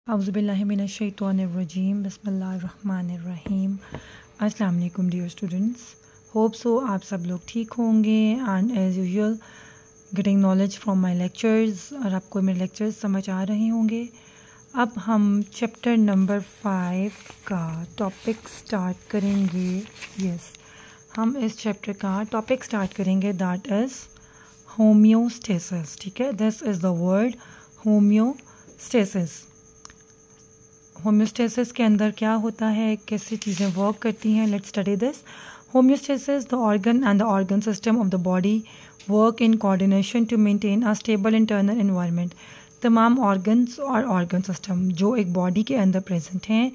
औज़ुबिल्लाहिमिनश्शैतानिर्रजीम बिस्मिल्लाहिर्रहमानिर्रहीम। अस्सलाम वालेकुम डियर स्टूडेंट्स, होप सो आप सब लोग ठीक होंगे and as usual getting knowledge from my lectures और आपको मेरे लेक्चर्स समझ आ रहे होंगे। अब हम चैप्टर नंबर 5 का टॉपिक स्टार्ट करेंगे। हम इस चैप्टर का टॉपिक स्टार्ट करेंगे, दैट इज़ होम्योस्टेसिस। ठीक है, this is the word homeostasis. Homeostasis के अंदर क्या होता है, कैसी चीज़ें वर्क करती हैं, let's study this. Homeostasis, the organ and the organ system of the body work in coordination to maintain a stable internal environment. तमाम ऑर्गन्स और ऑर्गन सिस्टम जो एक बॉडी के अंदर प्रेजेंट हैं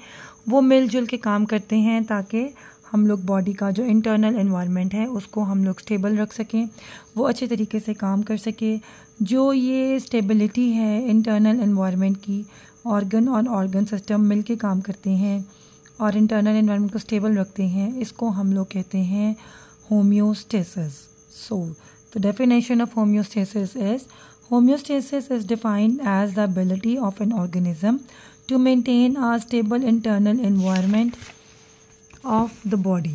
वो मिलजुल के काम करते हैं ताकि हम लोग बॉडी का जो इंटरनल एनवायरनमेंट है उसको हम लोग स्टेबल रख सकें, वो अच्छे तरीके से काम कर सके। जो ये स्टेबिलिटी है इंटरनल एनवायरनमेंट की, ऑर्गन और ऑर्गन सिस्टम मिलके काम करते हैं और इंटरनल एनवायरनमेंट को स्टेबल रखते हैं, इसको हम लोग कहते हैं homeostasis. So the definition of homeostasis is homeostasis is defined as the ability of an organism to maintain a stable internal environment of the body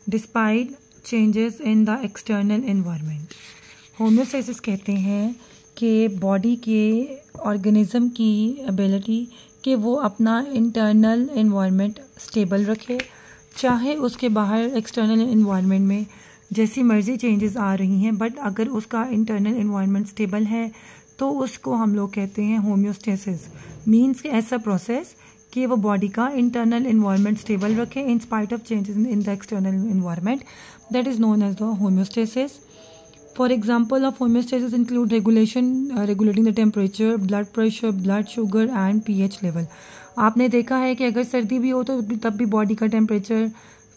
despite changes in the external environment. Homeostasis कहते हैं कि body के organism की ability कि वो अपना internal environment stable रखे, चाहे उसके बाहर एक्सटर्नल एनवायरनमेंट में जैसी मर्ज़ी चेंजेस आ रही हैं, बट अगर उसका इंटरनल एनवायरनमेंट स्टेबल है तो उसको हम लोग कहते हैं होम्योस्टेसिस। मीन्स ऐसा प्रोसेस कि वो बॉडी का इंटरनल एनवायरनमेंट स्टेबल रखे in spite of changes in the external environment, that is known as the homeostasis. For example of homeostasis include regulating the temperature, blood pressure, blood sugar and pH level. आपने देखा है कि अगर सर्दी भी हो तो तब भी बॉडी का टेम्परेचर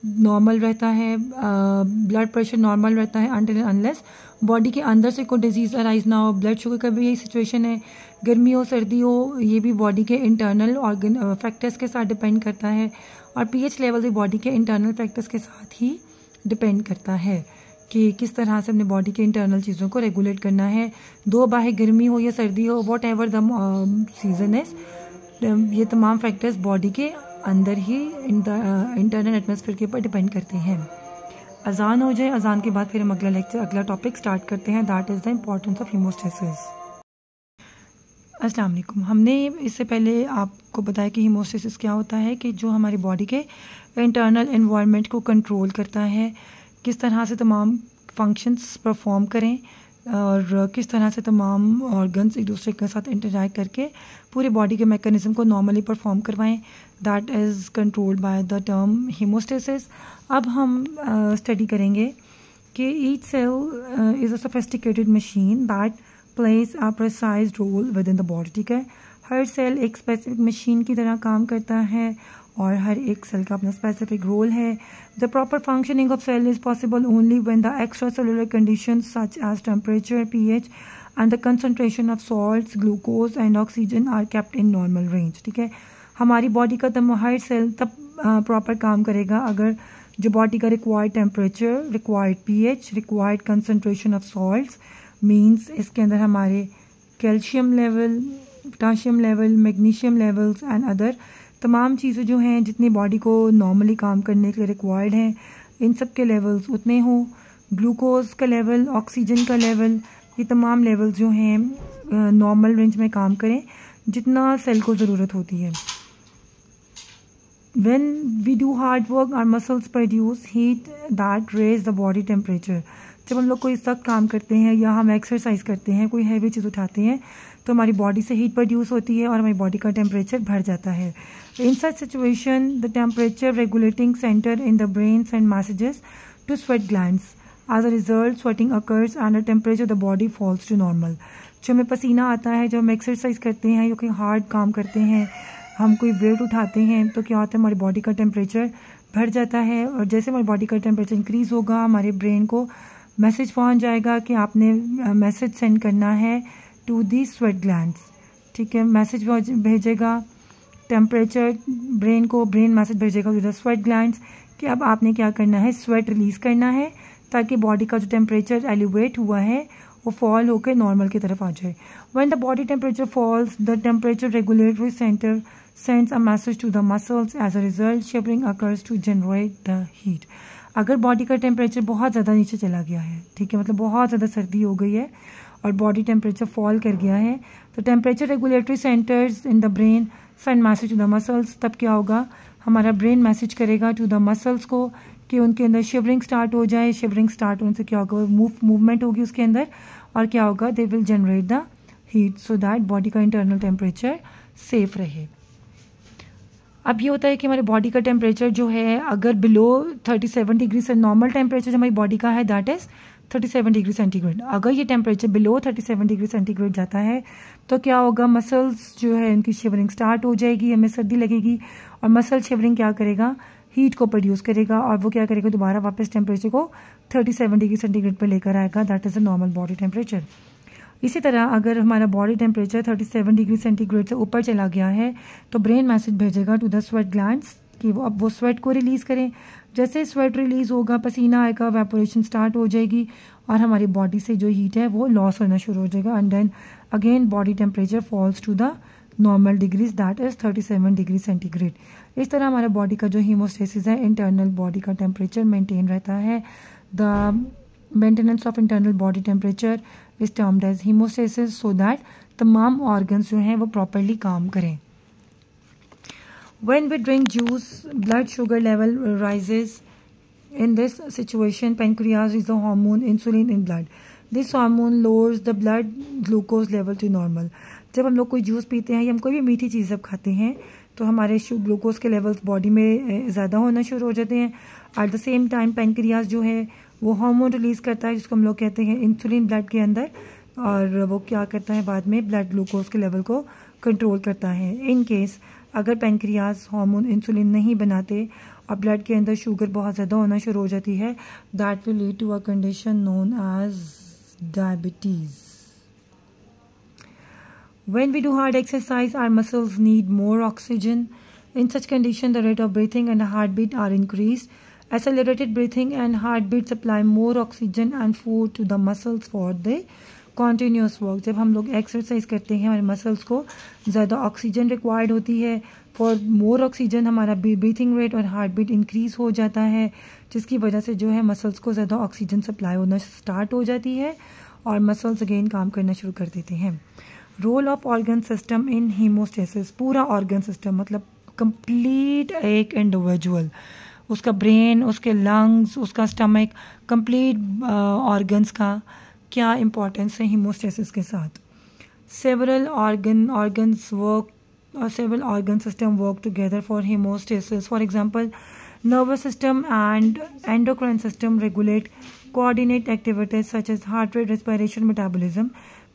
नॉर्मल रहता है, ब्लड प्रेशर नॉर्मल रहता है अनटिल अनलेस बॉडी के अंदर से कोई डिजीज़ अराइज ना हो। ब्लड शुगर का भी यही सिचुएशन है, गर्मी हो सर्दी हो, ये भी बॉडी के इंटरनल ऑर्गन फैक्टर्स के साथ डिपेंड करता है और pH लेवल भी बॉडी के इंटरनल फैक्टर्स के साथ ही डिपेंड करता है कि किस तरह से अपने बॉडी के इंटरनल चीज़ों को रेगुलेट करना है। दो बाहर गर्मी हो या सर्दी हो, what ever the season is, ये तमाम फैक्टर्स बॉडी के अंदर ही इंटरनल एटमॉस्फेयर के ऊपर डिपेंड करते हैं। अजान हो जाए, अजान के बाद फिर हम अगला टॉपिक स्टार्ट करते हैं, that is the importance of haemostasis. अस्सलाम वालेकुम। हमने इससे पहले आपको बताया कि हीमोस्टेसिस क्या होता है, कि जो हमारी बॉडी के इंटरनल एनवायरनमेंट को कंट्रोल करता है, किस तरह से तमाम फंक्शंस परफॉर्म करें और किस तरह से तमाम ऑर्गन्स एक दूसरे के साथ इंटरैक्ट करके पूरे बॉडी के मैकेनिज़्म को नॉर्मली परफॉर्म करवाएं, that is controlled by the term haemostasis. अब हम स्टडी करेंगे कि each cell is a sophisticated machine that plays a precise role within the body. ठीक है, हर सेल एक स्पेसिफिक मशीन की तरह काम करता है और हर एक सेल का अपना स्पेसिफिक रोल है। The proper functioning of cell is possible only when the extra cellular conditions such as temperature, pH and the concentration of salts, glucose and oxygen are kept in normal range. ठीक है, हमारी body का हर cell तब proper काम करेगा अगर जो body का required temperature, required pH, required concentration of salts, means इसके अंदर हमारे calcium level, potassium level, magnesium levels and other तमाम चीज़ें जो हैं जितनी बॉडी को नॉर्मली काम करने के लिए रिक्वायर्ड हैं, इन सब के लेवल्स उतने हों। ग्लूकोज का लेवल, ऑक्सीजन का लेवल, ये तमाम लेवल्स जो हैं नॉर्मल रेंज में काम करें जितना सेल को ज़रूरत होती है। When we do hard work, our muscles produce heat that raise the body temperature. जब हम लोग कोई सख्त काम करते हैं या हम एक्सरसाइज करते हैं, कोई हैवी चीज़ उठाते हैं, तो हमारी बॉडी से हीट प्रोड्यूस होती है और हमारी बॉडी का टेम्परेचर बढ़ जाता है। In such situation the temperature regulating centre in the brain send messages to sweat glands. As a result sweating occurs and the temperature the body falls to normal. जो हमें पसीना आता है, जब हम एक्सरसाइज करते हैं या कोई हार्ड काम करते हैं, हम कोई वेट उठाते हैं, तो क्या होता है हमारी बॉडी का टेम्परेचर बढ़ जाता है और जैसे हमारी बॉडी का टेम्परेचर इंक्रीज़ होगा हमारे ब्रेन को मैसेज पहुंच जाएगा कि आपने मैसेज सेंड करना है टू दी स्वेट ग्लैंड्स। ठीक है, मैसेज भेजेगा टेम्परेचर ब्रेन को, ब्रेन मैसेज भेजेगा टू द स्वेट ग्लैंड्स कि अब आपने क्या करना है, स्वेट रिलीज़ करना है ताकि बॉडी का जो टेम्परेचर एलिवेट हुआ है वो फॉल होकर नॉर्मल की तरफ आ जाए। When the body temperature falls the temperature regulatory centre sends a message to the muscles, as a result shivering occurs to generate the heat. अगर बॉडी का टेम्परेचर बहुत ज़्यादा नीचे चला गया है, ठीक है, मतलब बहुत ज़्यादा सर्दी हो गई है और बॉडी टेम्परेचर फॉल कर गया है, तो temperature regulatory centres in the brain send message to the muscles. तब क्या होगा, हमारा ब्रेन मैसेज करेगा टू द मसल्स को कि उनके अंदर शिवरिंग स्टार्ट हो जाए। शिवरिंग स्टार्ट होने से क्या होगा, मूवमेंट होगी उसके अंदर, और क्या होगा, they will generate the heat so that body का इंटरनल टेम्परेचर सेफ रहे। अब ये होता है कि हमारे बॉडी का टेम्परेचर जो है अगर बिलो 37 डिग्री से, नॉर्मल टेम्परेचर जो हमारी बॉडी का है दैट इज़ 37 डिग्री सेंटीग्रेड। अगर ये टेम्परेचर बिलो 37 डिग्री सेंटीग्रेड जाता है तो क्या होगा, मसल्स जो है उनकी शिवरिंग स्टार्ट हो जाएगी, हमें सर्दी लगेगी, और मसल शिवरिंग क्या करेगा, हीट को प्रोड्यूस करेगा, और वो क्या करेगा, दोबारा वापस टेम्परेचर को 37 डिग्री सेंटीग्रेड पर लेकर आएगा। That is a normal body temperature. इसी तरह अगर हमारा बॉडी टेम्परेचर 37 डिग्री सेंटीग्रेड से ऊपर चला गया है तो ब्रेन मैसेज भेजेगा टू द स्वेट ग्लैंड्स कि वो अब वो स्वेट को रिलीज़ करें। जैसे स्वेट रिलीज़ होगा, पसीना आएगा, वेपोरेशन स्टार्ट हो जाएगी और हमारी बॉडी से जो हीट है वो लॉस होना शुरू हो जाएगा, and then again body temperature falls to the normal degrees that is 37 degree centigrade. इस तरह हमारे बॉडी का जो हीमोस्टेसिस है, इंटरनल बॉडी का टेम्परेचर मेंटेन रहता है। The maintenance of internal body temperature is termed as homeostasis, so that तमाम ऑर्गन्स जो हैं वो प्रॉपरली काम करें। When we drink juice, blood sugar level rises. In this situation, pancreas is the hormone insulin in blood. This hormone lowers the blood glucose level to normal. जब हम लोग कोई जूस पीते हैं या हम कोई भी मीठी चीज़ जब खाते हैं तो हमारे ग्लूकोज के लेवल्स बॉडी में ज़्यादा होना शुरू हो जाते हैं। Eight the same time pancreas जो है वो हार्मोन रिलीज़ करता है जिसको हम लोग कहते हैं इंसुलिन ब्लड के अंदर, और वो क्या करता है बाद में ब्लड ग्लूकोज के लेवल को कंट्रोल करता है। इन केस अगर पेंक्रियाज हार्मोन इंसुलिन नहीं बनाते और ब्लड के अंदर शुगर बहुत ज़्यादा होना शुरू हो जाती है, that will lead to a condition known as diabetes. When we do hard exercise, our muscles need more oxygen. In such condition, the rate of breathing and the heartbeat are increased. Accelerated breathing and heartbeat supply more oxygen and food to the muscles for the continuous work. जब हम लोग exercise करते हैं हमारे muscles को ज़्यादा oxygen required होती है। फॉर मोर ऑक्सीजन हमारा ब्रीथिंग रेट और हार्ट बीट इंक्रीज़ हो जाता है, जिसकी वजह से जो है मसल्स को ज़्यादा ऑक्सीजन सप्लाई होना स्टार्ट हो जाती है और मसल्स अगेन काम करना शुरू कर देते हैं। Role of organ system in homeostasis. पूरा ऑर्गन सिस्टम मतलब कंप्लीट एक इंडिविजुअल, उसका ब्रेन, उसके लंग्स, उसका स्टमक, कंप्लीट ऑर्गन्स का क्या इम्पोर्टेंस है हीमोस्टेसिस के साथ। Several organ system work together for homeostasis. For example nervous system and endocrine system regulate coordinate activities such as heart rate, respiration, metabolism.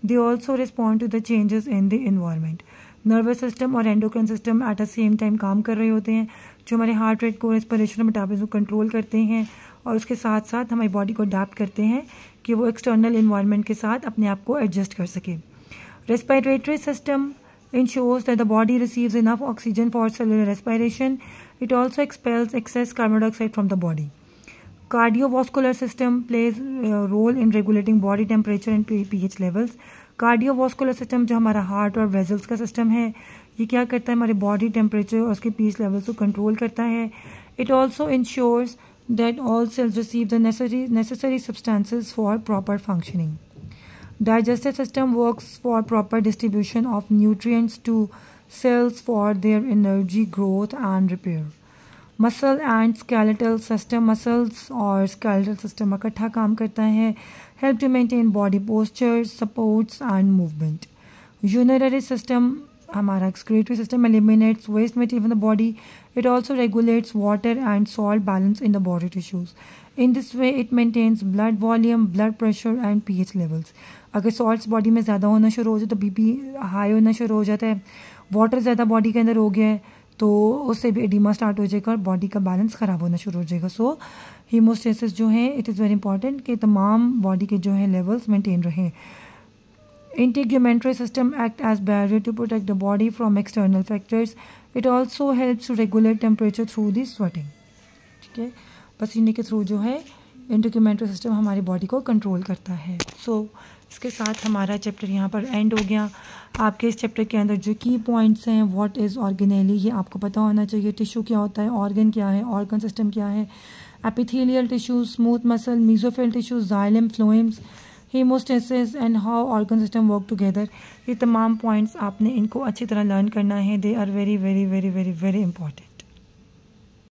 They also respond to the changes in the environment. Nervous system और endocrine system at the same time काम कर रहे होते हैं, जो हमारे heart rate को, respiration और मेटाबॉलिज्म को कंट्रोल करते हैं और उसके साथ साथ हमारी बॉडी को अडैप्ट करते हैं कि वो एक्सटर्नल इन्वायरमेंट के साथ अपने आप को एडजस्ट कर सके। Respiratory system ensures that the body receives enough oxygen for cellular respiration. It also expels excess carbon dioxide from the body. Cardiovascular system plays a role in regulating body temperature and pH levels. Cardiovascular system जो हमारा heart और vessels का system है, ये क्या करता है, हमारे बॉडी टेम्परेचर और उसके pH लेवल्स को कंट्रोल करता है। It also ensures that all cells receive the necessary substances for proper functioning. Digestive system works for proper distribution of nutrients to cells for their energy, growth and repair. Muscle and skeletal system, muscles और skeletal system इकट्ठा काम करता है, help to maintain body posture, supports and movement. Urinary system हमारा excretory system eliminates waste material in the body. It also regulates water and salt balance in the body tissues. In this way, it maintains blood volume, blood pressure and pH levels. अगर salts body में ज़्यादा होना शुरू हो जाए तो BP high होना शुरू हो जाता है। वाटर ज़्यादा बॉडी के अंदर हो गया है तो उससे भी एडिमा स्टार्ट हो जाएगा और बॉडी का बैलेंस ख़राब होना शुरू हो जाएगा। सो हीमोस्टेसिस जो है इट इज़ वेरी इंपॉर्टेंट कि तमाम बॉडी के जो है लेवल्स मेंटेन रहें। Integumentary system act as barrier to protect the body from external factors. It also helps to regulate temperature through the sweating. ठीक है, पसीने के थ्रू जो है इंटीग्यूमेंट्री सिस्टम हमारी बॉडी को कंट्रोल करता है। सो इसके साथ हमारा चैप्टर यहाँ पर एंड हो गया। आपके इस चैप्टर के अंदर जो की पॉइंट्स हैं, व्हाट इज़ ऑर्गेनेली, ये आपको पता होना चाहिए। टिश्यू क्या होता है, ऑर्गन क्या है, ऑर्गन सिस्टम क्या है, epithelial tissue, smooth muscle, mesophyll tissue, xylem, phloems, haemostasis and how organ system work together. ये तमाम पॉइंट्स आपने इनको अच्छी तरह लर्न करना है। They are very very very very very important.